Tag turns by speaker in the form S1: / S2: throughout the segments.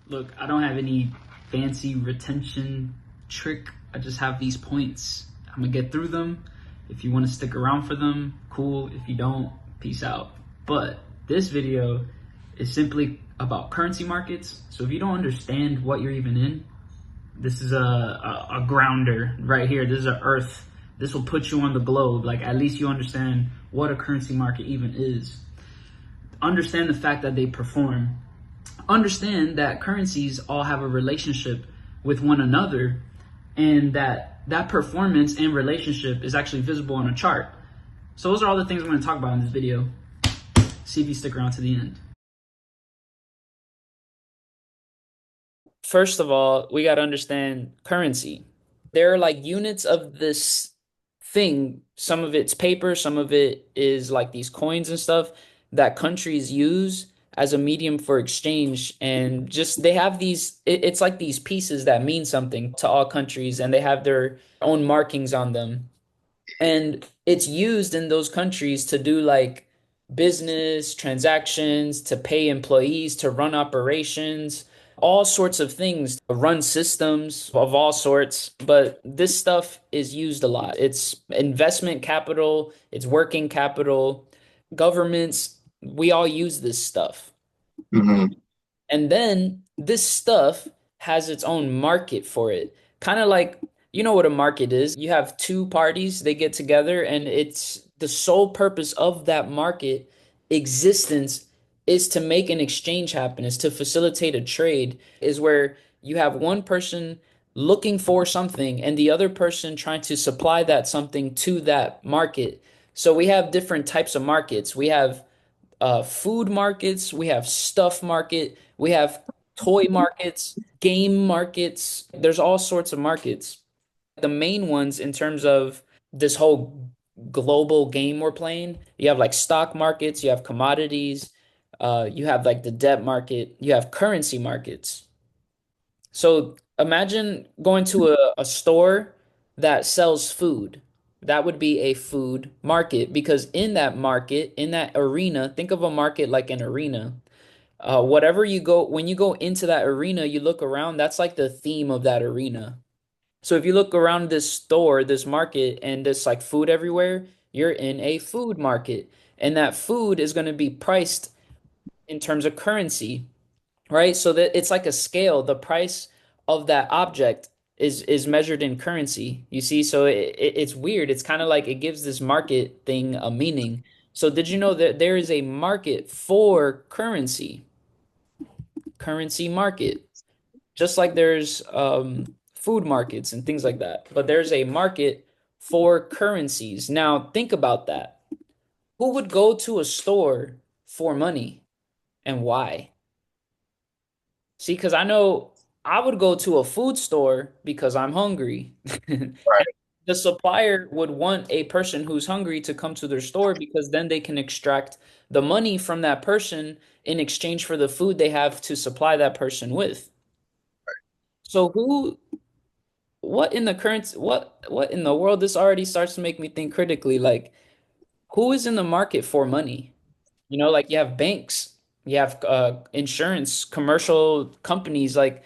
S1: Look, I don't have any fancy retention trick. I just have these points. I'm gonna get through them. If you want to stick around for them, cool. If you don't, peace out. But this video is simply about currency markets. So if you don't understand what you're even in, this is a grounder right here. This is a earth. This will put you on the globe. Like, at least you understand what a currency market even is. Understand the fact that they perform. Understand that currencies all have a relationship with one another, and that performance and relationship is actually visible on a chart. So those are all the things I'm going to talk about in this video. See if you stick around to the end. First of all, we got to understand currency. There are like units of this thing. Some of it's paper, some of it is like these coins and stuff that countries use as a medium for exchange. And just they have these, it's like these pieces that mean something to all countries, and they have their own markings on them. And it's used in those countries to do like business transactions, to pay employees, to run operations, all sorts of things, run systems of all sorts. But this stuff is used a lot. It's investment capital, it's working capital, governments, we all use this stuff.
S2: Hmm.
S1: And then this stuff has its own market for it. Kind of like, you know what a market is. You have two parties, they get together, and it's the sole purpose of that market existence is to make an exchange happen, is to facilitate a trade, is where you have one person looking for something and the other person trying to supply that something to that market. So we have different types of markets. We have food markets, we have stuff market, we have toy markets, game markets. There's all sorts of markets. The main ones in terms of this whole global game we're playing, you have like stock markets, you have commodities, you have like the debt market, you have currency markets. So imagine going to a store that sells food. That would be a food market because in that market, in that arena, think of a market like an arena. Whatever you go, when you go into that arena, you look around, that's like the theme of that arena. So if you look around this store, this market, and there's like food everywhere, you're in a food market. And that food is going to be priced in terms of currency, right? So that it's like a scale. The price of that object is measured in currency. You see, so it's weird. It's kind of like it gives this market thing a meaning. So did you know that there is a market for currency? Currency market. Just like there's food markets and things like that. But there's a market for currencies. Now, think about that. Who would go to a store for money and why? See, because I know I would go to a food store because I'm hungry.
S2: Right.
S1: The supplier would want a person who's hungry to come to their store because then they can extract the money from that person in exchange for the food they have to supply that person with. So what in the current, what in the world? This already starts to make me think critically. Like, who is in the market for money? You know, like you have banks, you have insurance, commercial companies, like,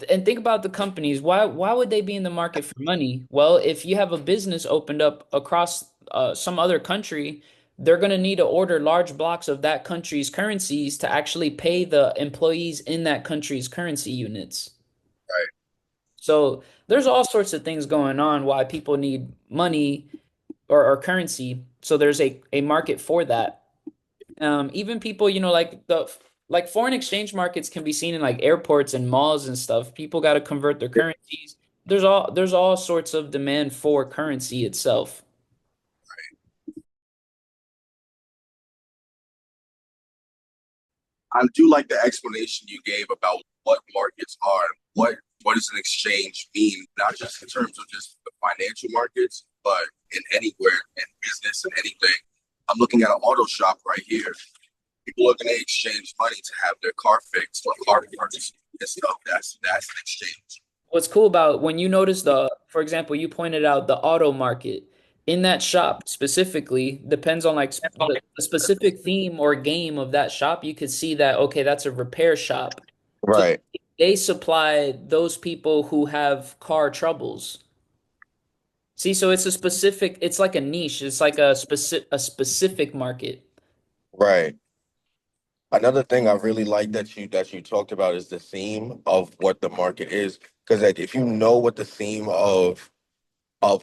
S1: and think about the companies. Why would they be in the market for money? Well, if you have a business opened up across some other country, they're going to need to order large blocks of that country's currencies to actually pay the employees in that country's currency units.
S2: Right.
S1: So there's all sorts of things going on why people need money or currency. So there's a market for that. Even people, you know, like the like foreign exchange markets can be seen in like airports and malls and stuff. People got to convert their currencies. There's all sorts of demand for currency itself.
S2: I do like the explanation you gave about what markets are, what does an exchange mean, not just in terms of just the financial markets, but in anywhere in business and anything. I'm looking at an auto shop right here. People are going to exchange money to have their car fixed or car parts and stuff. That's an exchange.
S1: What's cool about when you notice for example, you pointed out the auto market in that shop specifically, depends on like the specific theme or game of that shop, you could see that, okay, that's a repair shop. So
S2: Right.
S1: they supply those people who have car troubles. See, so it's a specific, it's like a niche. It's like a specific market.
S2: Right. Another thing I really like that you talked about is the theme of what the market is. Because like if you know what the theme of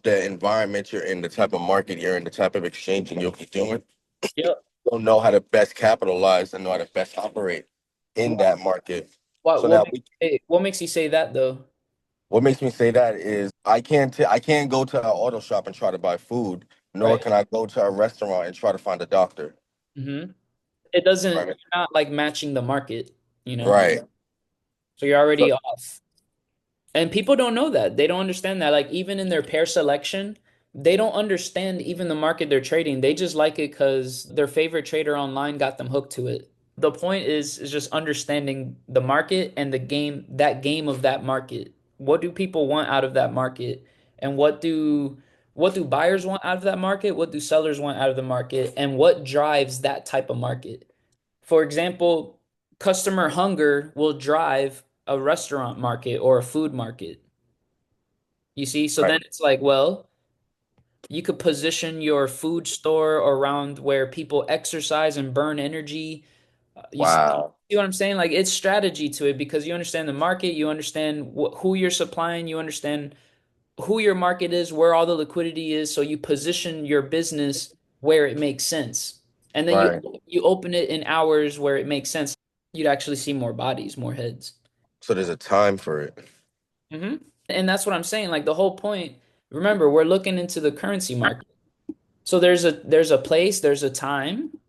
S2: the environment you're in, the type of market you're in, the type of exchanging you'll be doing,
S1: Yep.
S2: you'll know how to best capitalize and know how to best operate in that market.
S1: What
S2: So
S1: what
S2: now
S1: makes what makes you say that though?
S2: what makes me say that is I can't go to an auto shop and try to buy food, nor
S1: Right.
S2: can I go to a restaurant and try to find a doctor.
S1: hmm It doesn't,
S2: Right.
S1: you're not like matching the market, you know?
S2: Right.
S1: So you're
S2: So
S1: already off. And people don't know that. They don't understand that. Like even in their pair selection, they don't understand even the market they're trading. They just like it because their favorite trader online got them hooked to it. The point is just understanding the market and the game, that game of that market. What do people want out of that market? And what do buyers want out of that market? What do sellers want out of the market? And what drives that type of market? For example, customer hunger will drive a restaurant market or a food market. You see? So
S2: right.
S1: then it's like, well, you could position your food store around where people exercise and burn energy.
S2: Wow.
S1: See what I'm saying? Like it's strategy to it because you understand the market, you understand who you're supplying, you understand who your market is, where all the liquidity is, so you position your business where it makes sense. And then
S2: Right.
S1: you open it in hours where it makes sense. You'd actually see more bodies, more heads.
S2: So there's a time for it.
S1: And that's what I'm saying. Like the whole point, remember, we're looking into the currency market. So there's a place, there's a time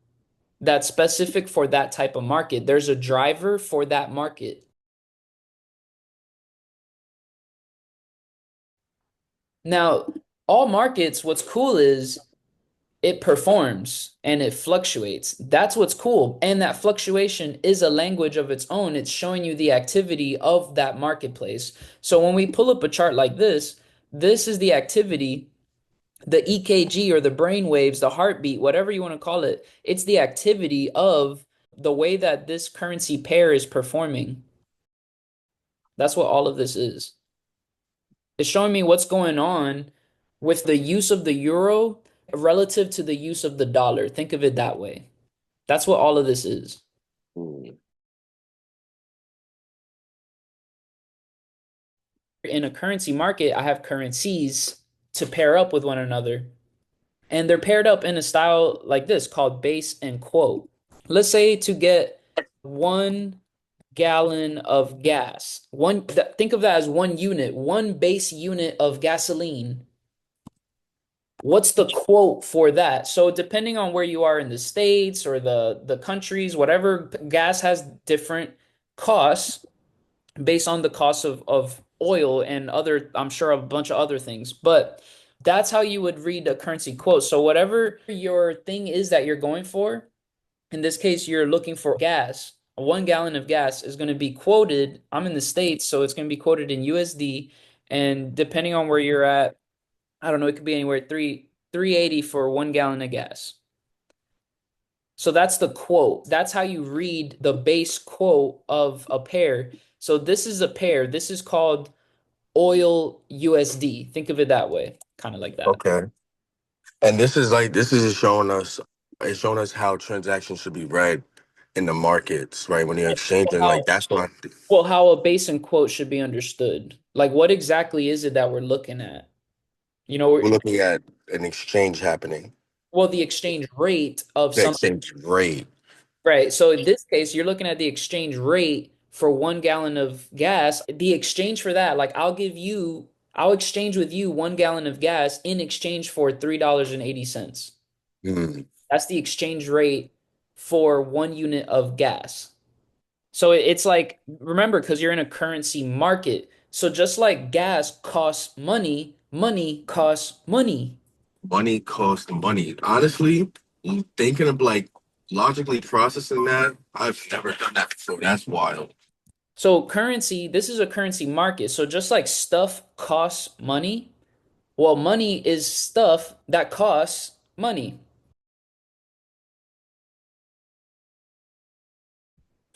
S1: that's specific for that type of market. There's a driver for that market. Now, all markets, what's cool is it performs and it fluctuates. That's what's cool. And that fluctuation is a language of its own. It's showing you the activity of that marketplace. So when we pull up a chart like this is the activity, the EKG or the brain waves, the heartbeat, whatever you want to call it. It's the activity of the way that this currency pair is performing. That's what all of this is. It's showing me what's going on with the use of the euro relative to the use of the dollar. Think of it that way. That's what all of this is.
S2: Mm.
S1: In a currency market, I have currencies to pair up with one another, and they're paired up in a style like this called base and quote. Let's say to get 1 gallon of gas, think of that as one unit, one base unit of gasoline. What's the quote for that? So depending on where you are in the states or the countries, whatever, gas has different costs based on the cost of oil and other, I'm sure, a bunch of other things. But that's how you would read a currency quote. So whatever your thing is that you're going for, in this case, you're looking for gas. 1 gallon of gas is going to be quoted. I'm in the States, so it's going to be quoted in USD. And depending on where you're at, I don't know, it could be anywhere 380 for 1 gallon of gas. So that's the quote. That's how you read the base quote of a pair. So this is a pair. This is called oil USD. Think of it that way, kind of like that.
S2: Okay. And this is showing us it's showing us how transactions should be read in the markets, right? When you're exchanging, like
S1: How
S2: that's why
S1: well, how a base and quote should be understood. Like what exactly is it that we're looking at?
S2: we're looking at an exchange happening.
S1: Well, the exchange rate of
S2: The
S1: some,
S2: exchange rate.
S1: right. So in this case, you're looking at the exchange rate for 1 gallon of gas. The exchange for that, like I'll exchange with you 1 gallon of gas in exchange for $3.80.
S2: Hmm.
S1: That's the exchange rate for 1 unit of gas. So it's like, remember, because you're in a currency market. So just like gas costs money, money costs money.
S2: Money costs money. Honestly, thinking of like logically processing that, I've never done that before. That's wild.
S1: So currency, this is a currency market. So just like stuff costs money, well, money is stuff that costs money.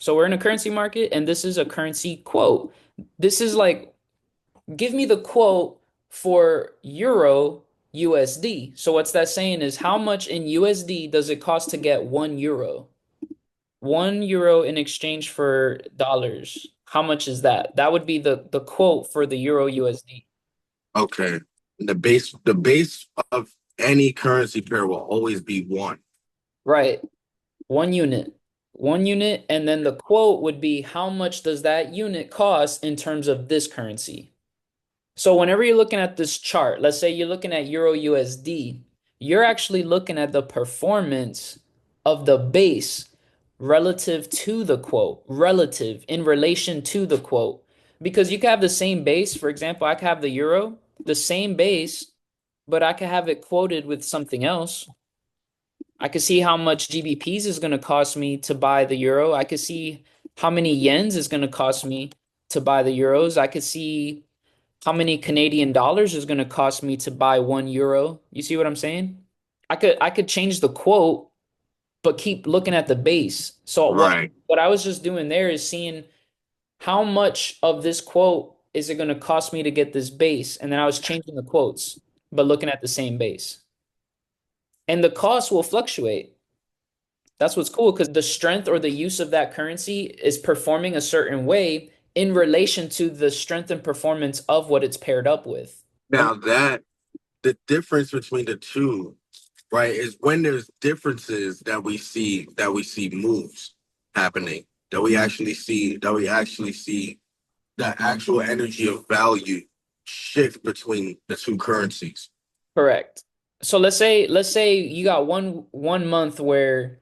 S1: So we're in a currency market, and this is a currency quote. This is like, give me the quote for Euro USD. So what's that saying is how much in USD does it cost to get 1 euro? 1 euro in exchange for dollars. How much is that? That would be the quote for the Euro USD.
S2: Okay. The base of any currency pair will always be one.
S1: Right. 1 unit. 1 unit, and then the quote would be how much does that unit cost in terms of this currency? So whenever you're looking at this chart, let's say you're looking at Euro USD, you're actually looking at the performance of the base relative to the quote, relative in relation to the quote. Because you can have the same base, for example, I could have the euro, the same base, but I could have it quoted with something else. I could see how much GBPs is going to cost me to buy the euro. I could see how many yens is going to cost me to buy the euros. I could see how many Canadian dollars is going to cost me to buy 1 euro. You see what I'm saying? I could change the quote, but keep looking at the base. So
S2: Right.
S1: what I was just doing there is seeing how much of this quote is it going to cost me to get this base, and then I was changing the quotes, but looking at the same base. And the cost will fluctuate. That's what's cool because the strength or the use of that currency is performing a certain way in relation to the strength and performance of what it's paired up with. And
S2: Now that the difference between the two, right, is when there's differences that we see moves happening, that we actually see the actual energy of value shift between the two currencies.
S1: correct. So let's say you got one month where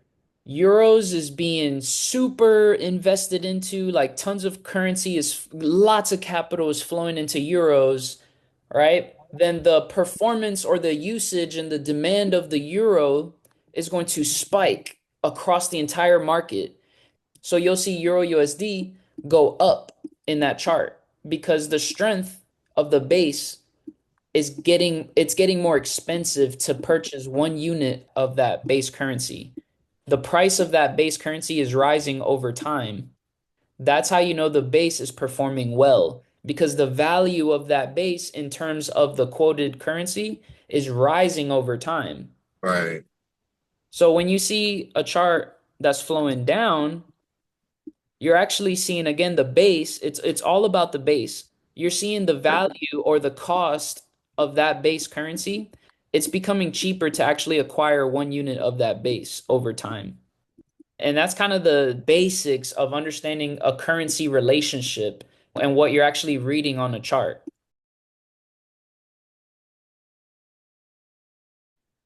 S1: euros is being super invested into, like tons of currency is lots of capital is flowing into euros, right? Then the performance or the usage and the demand of the euro is going to spike across the entire market. So you'll see Euro USD go up in that chart because the strength of the base is getting more expensive to purchase 1 unit of that base currency. The price of that base currency is rising over time. That's how you know the base is performing well because the value of that base in terms of the quoted currency is rising over time.
S2: Right,
S1: So when you see a chart that's flowing down, you're actually seeing again the base. It's all about the base. You're seeing the value or the cost of that base currency. It's becoming cheaper to actually acquire 1 unit of that base over time. And that's kind of the basics of understanding a currency relationship and what you're actually reading on a chart.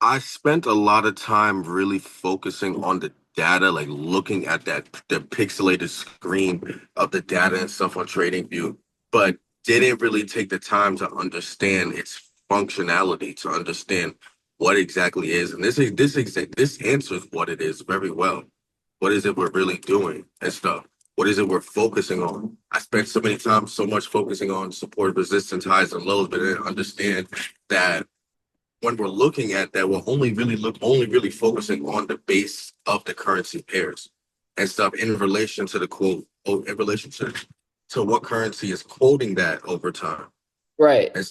S2: I spent a lot of time really focusing on the data, like looking at that the pixelated screen of the data and stuff on TradingView, but didn't really take the time to understand its functionality, to understand what exactly is. And this answers what it is very well. What is it we're really doing and stuff? What is it we're focusing on? I spent so many times so much focusing on support, resistance, highs, and lows, but I didn't understand that when we're looking at that, we're only really focusing on the base of the currency pairs and stuff in relation to the quote, in relation to what currency is quoting that over time.
S1: Right.
S2: And,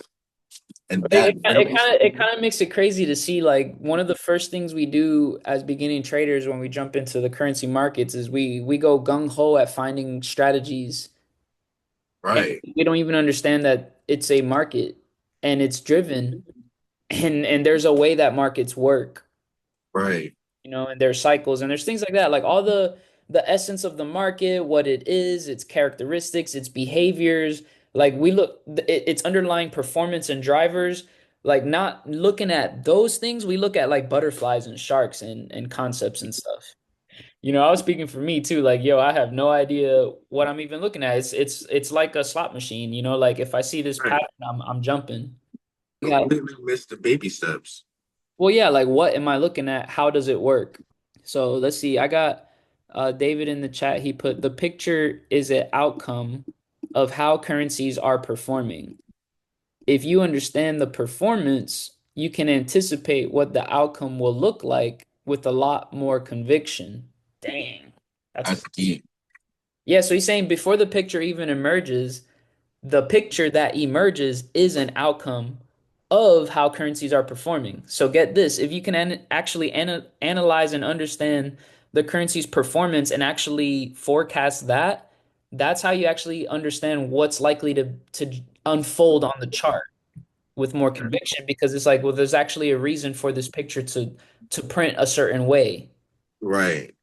S2: and
S1: It,
S2: that
S1: it, it
S2: very
S1: kind of it kind of makes it crazy to see like one of the first things we do as beginning traders when we jump into the currency markets is we go gung ho at finding strategies, and
S2: right,
S1: we don't even understand that it's a market and it's driven, and there's a way that markets work,
S2: right,
S1: and there's cycles and there's things like that, like all the essence of the market, what it is, its characteristics, its behaviors. Like we look, its underlying performance and drivers. Like not looking at those things, we look at like butterflies and sharks and concepts and stuff. I was speaking for me too. Like, yo, I have no idea what I'm even looking at. It's like a slot machine. Like if I see this
S2: right.
S1: pattern, I'm jumping. Yeah.
S2: Completely missed the baby steps.
S1: Well, yeah, like what am I looking at? How does it work? So let's see. I got David in the chat. He put the picture is an outcome of how currencies are performing. If you understand the performance, you can anticipate what the outcome will look like with a lot more conviction. Dang, that's
S2: That's
S1: crazy.
S2: deep.
S1: Yeah, so he's saying before the picture even emerges, the picture that emerges is an outcome of how currencies are performing. So get this, if you can actually analyze and understand the currency's performance and actually forecast that, that's how you actually understand what's likely to unfold on the chart with more conviction because it's like, well, there's actually a reason for this picture to print a certain way.
S2: Right.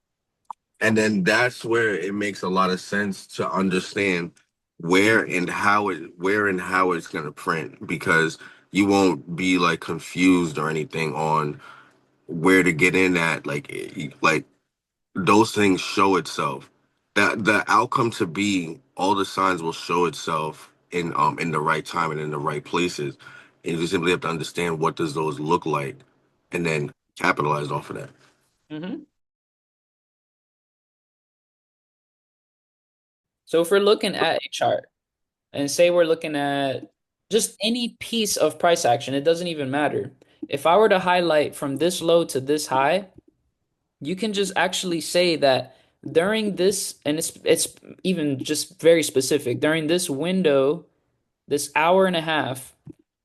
S2: And then that's where it makes a lot of sense to understand where and how it's going to print, because you won't be like confused or anything on where to get in at. Like those things show itself. That the outcome to be, all the signs will show itself in the right time and in the right places. And you simply have to understand what does those look like and then capitalize off of that.
S1: Mhm. So if we're looking at a chart and say we're looking at just any piece of price action, it doesn't even matter. If I were to highlight from this low to this high, you can just actually say that during this, and it's even just very specific, during this window, this hour and a half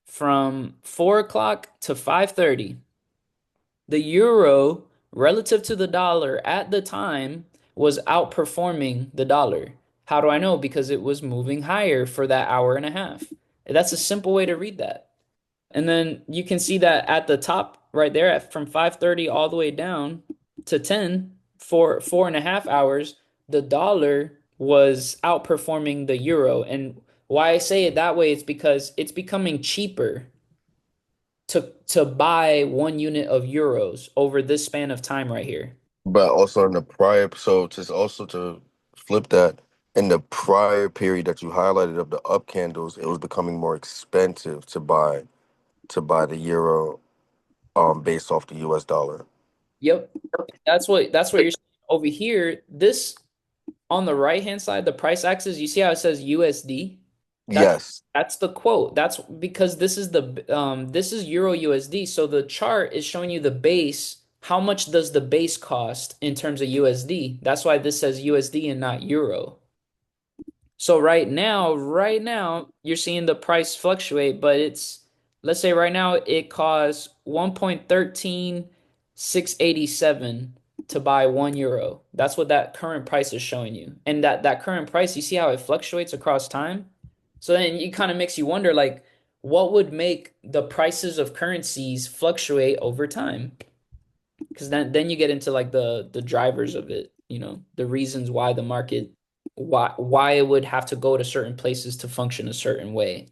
S1: from 4 o'clock to 5:30, the euro relative to the dollar at the time was outperforming the dollar. How do I know? Because it was moving higher for that hour and a half. That's a simple way to read that. And then you can see that at the top right there from 5:30 all the way down to 10 for 4.5 hours, the dollar was outperforming the euro. And why I say it that way is because it's becoming cheaper to buy 1 unit of euros over this span of time right here.
S2: But also in the prior, so just also to flip that, in the prior period that you highlighted of the up candles, it was becoming more expensive to buy the euro based off the US dollar.
S1: Yep. That's what you're seeing over here. This on the right hand side, the price axis, you see how it says USD? That's
S2: Yes.
S1: that's the quote. That's because this is Euro USD. So the chart is showing you the base. How much does the base cost in terms of USD? That's why this says USD and not Euro. So right now, you're seeing the price fluctuate, but let's say right now it costs 1.13687 to buy 1 euro. That's what that current price is showing you. And that current price, you see how it fluctuates across time? So then it kind of makes you wonder like what would make the prices of currencies fluctuate over time? Because then you get into like the drivers of it, the reasons why the market why it would have to go to certain places to function a certain way.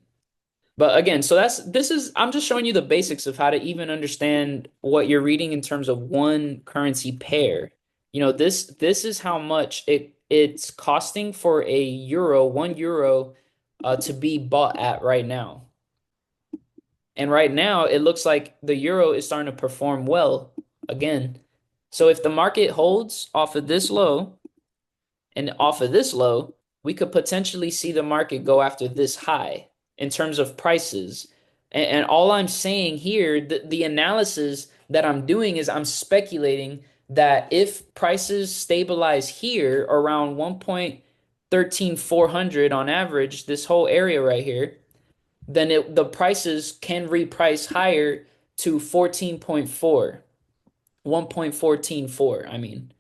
S1: But again, so this is I'm just showing you the basics of how to even understand what you're reading in terms of one currency pair. This is how much it's costing for a euro, 1 euro, to be bought at right now. And right now, it looks like the euro is starting to perform well again. So if the market holds off of this low and off of this low, we could potentially see the market go after this high in terms of prices. And all I'm saying here, the analysis that I'm doing is I'm speculating that if prices stabilize here around 1.13400 on average, this whole area right here, then the prices can reprice higher to 14.4, 1.144, I mean.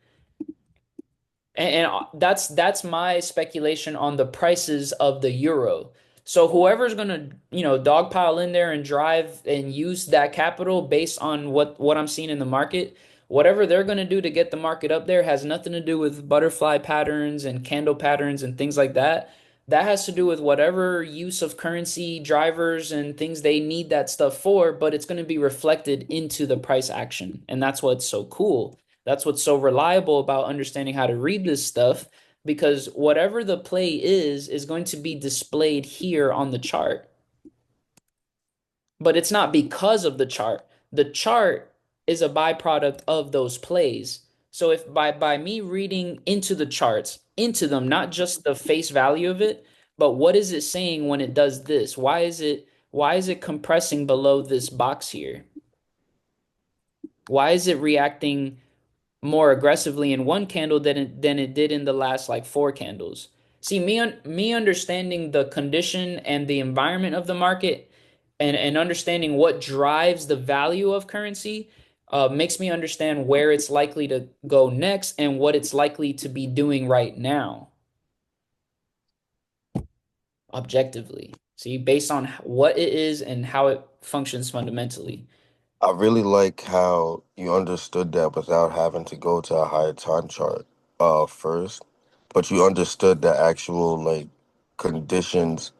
S1: And that's my speculation on the prices of the euro. So whoever's gonna, dogpile in there and drive and use that capital based on what I'm seeing in the market, whatever they're gonna do to get the market up there has nothing to do with butterfly patterns and candle patterns and things like that. That has to do with whatever use of currency drivers and things they need that stuff for, but it's going to be reflected into the price action. And that's what's so cool. That's what's so reliable about understanding how to read this stuff because whatever the play is going to be displayed here on the chart. But it's not because of the chart. The chart is a byproduct of those plays. So if by me reading into the charts, into them, not just the face value of it, but what is it saying when it does this? Why is it compressing below this box here? Why is it reacting more aggressively in one candle than it did in the last like four candles. See, me understanding the condition and the environment of the market and understanding what drives the value of currency makes me understand where it's likely to go next and what it's likely to be doing right now, objectively. See, based on what it is and how it functions fundamentally.
S2: I really like how you understood that without having to go to a higher time chart first, but you understood the actual like conditions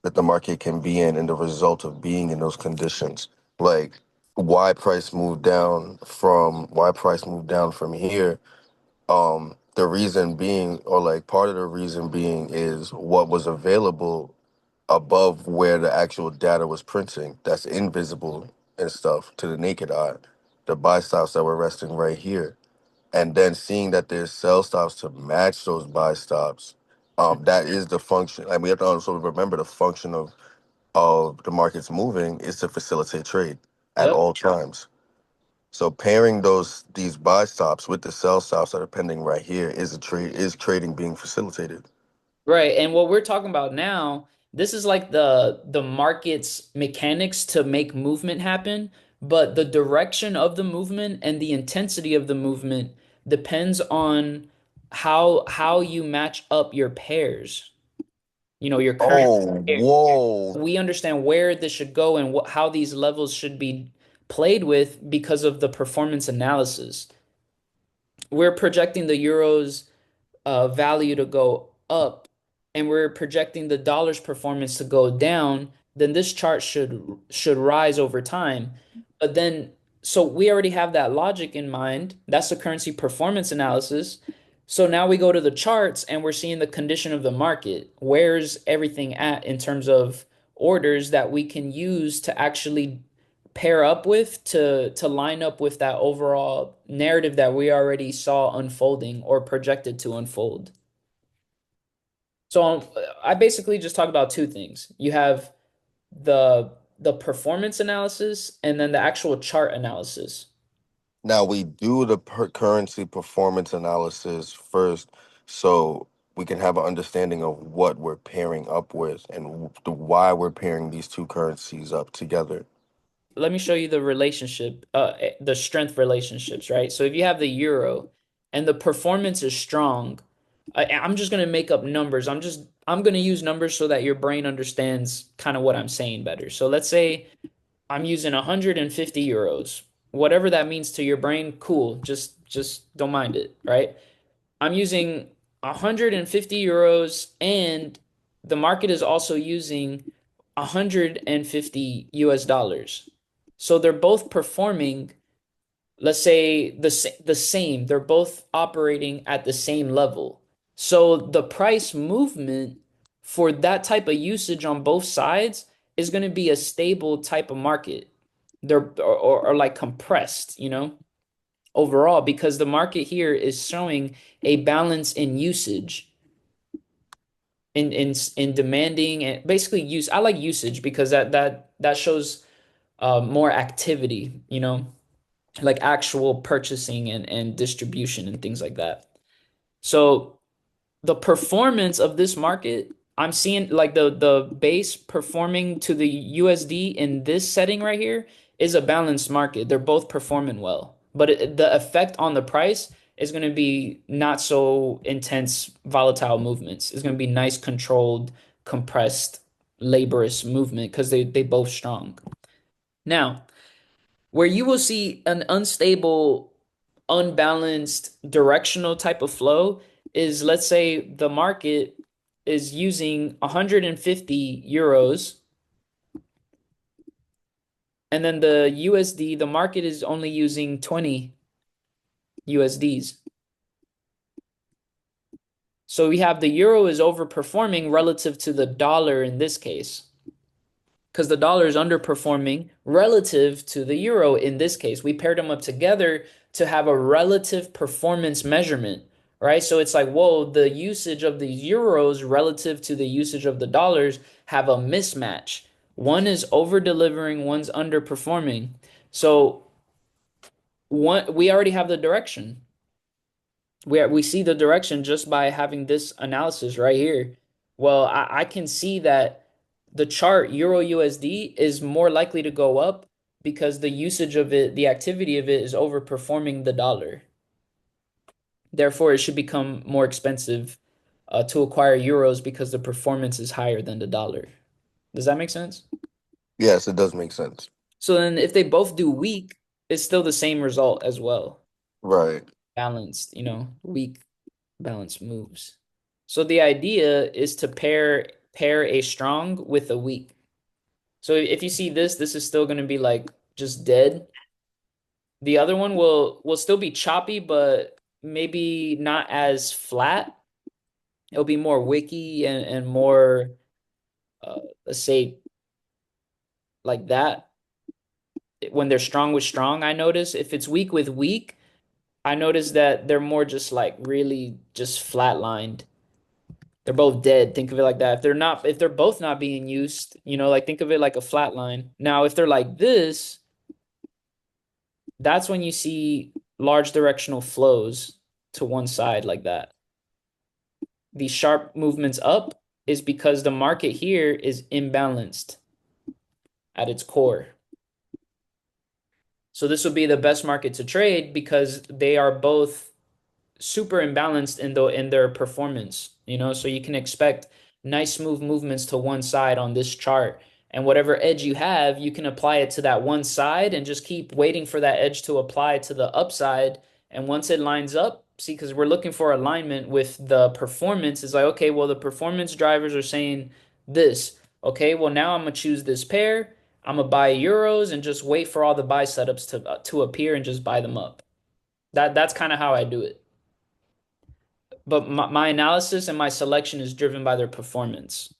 S2: that the market can be in and the result of being in those conditions. Like why price moved down from here. The reason being, or like part of the reason being, is what was available above where the actual data was printing that's invisible and stuff to the naked eye, the buy stops that were resting right here, and then seeing that there's sell stops to match those buy stops. That is the function, and we have to also remember the function of the markets moving is to facilitate trade at
S1: Yep.
S2: all times. So pairing these buy stops with the sell stops that are pending right here is trading being facilitated.
S1: Right. And what we're talking about now, this is like the market's mechanics to make movement happen, but the direction of the movement and the intensity of the movement depends on how you match up your pairs. Your current
S2: Oh,
S1: pair.
S2: whoa.
S1: We understand where this should go and how these levels should be played with because of the performance analysis. We're projecting the euros value to go up and we're projecting the dollar's performance to go down, then this chart should rise over time. But then, so we already have that logic in mind. That's the currency performance analysis. So now we go to the charts and we're seeing the condition of the market. Where's everything at in terms of orders that we can use to actually pair up with to line up with that overall narrative that we already saw unfolding or projected to unfold. So I basically just talk about two things. You have the the performance analysis and then the actual chart analysis.
S2: Now we do the currency performance analysis first, so we can have an understanding of what we're pairing up with and why we're pairing these two currencies up together.
S1: Let me show you the relationship, the strength relationships, right? So if you have the euro and the performance is strong, I'm just gonna make up numbers. I'm gonna use numbers so that your brain understands kind of what I'm saying better. So let's say I'm using 150 euros. Whatever that means to your brain, cool. Just don't mind it, right? I'm using 150 euros and the market is also using 150 US dollars. So they're both performing, let's say the same. They're both operating at the same level. So the price movement for that type of usage on both sides is going to be a stable type of market. They're or like compressed, overall because the market here is showing a balance in usage in demanding and basically use. I like usage because that shows more activity, like actual purchasing and distribution and things like that. So the performance of this market, I'm seeing like the base performing to the USD in this setting right here is a balanced market. They're both performing well, but the effect on the price is going to be not so intense, volatile movements. It's going to be nice, controlled, compressed, laborious movement because they both strong. Now, where you will see an unstable, unbalanced directional type of flow is let's say the market is using 150 euros and then the USD, the market is only using 20 USDs. So we have the euro is overperforming relative to the dollar in this case. Because the dollar is underperforming relative to the euro in this case. We paired them up together to have a relative performance measurement, right? So it's like, whoa, the usage of the euros relative to the usage of the dollars have a mismatch. One is over delivering, one's underperforming. So we already have the direction. We see the direction just by having this analysis right here. Well, I can see that the chart Euro USD is more likely to go up because the usage of it, the activity of it is overperforming the dollar. Therefore, it should become more expensive to acquire euros because the performance is higher than the dollar. Does that make sense?
S2: Yes, it does make sense.
S1: So then if they both do weak, it's still the same result as well.
S2: Right.
S1: Balanced, weak balanced moves. So the idea is to pair a strong with a weak. So if you see this, this is still going to be like just dead. The other one will still be choppy, but maybe not as flat. It'll be more wicky and more let's say like that. When they're strong with strong, I notice. If it's weak with weak, I notice that they're more just like really just flatlined. They're both dead. Think of it like that. If they're both not being used, like think of it like a flat line. Now, if they're like this, that's when you see large directional flows to one side like that. These sharp movements up is because the market here is imbalanced at its core. So this would be the best market to trade because they are both super imbalanced in their performance, so you can expect nice smooth movements to one side on this chart. And whatever edge you have, you can apply it to that one side and just keep waiting for that edge to apply to the upside. And once it lines up, see, because we're looking for alignment with the performance, it's like, okay, well, the performance drivers are saying this. Okay, well, now I'm gonna choose this pair. I'm gonna buy euros and just wait for all the buy setups to appear and just buy them up. That's kind of how I do it. But my analysis and my selection is driven by their performance,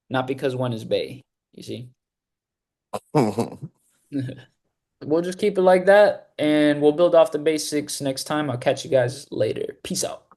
S1: not because one is Bay. You see? We'll just keep it like that, and we'll build off the basics next time. I'll catch you guys later. Peace out.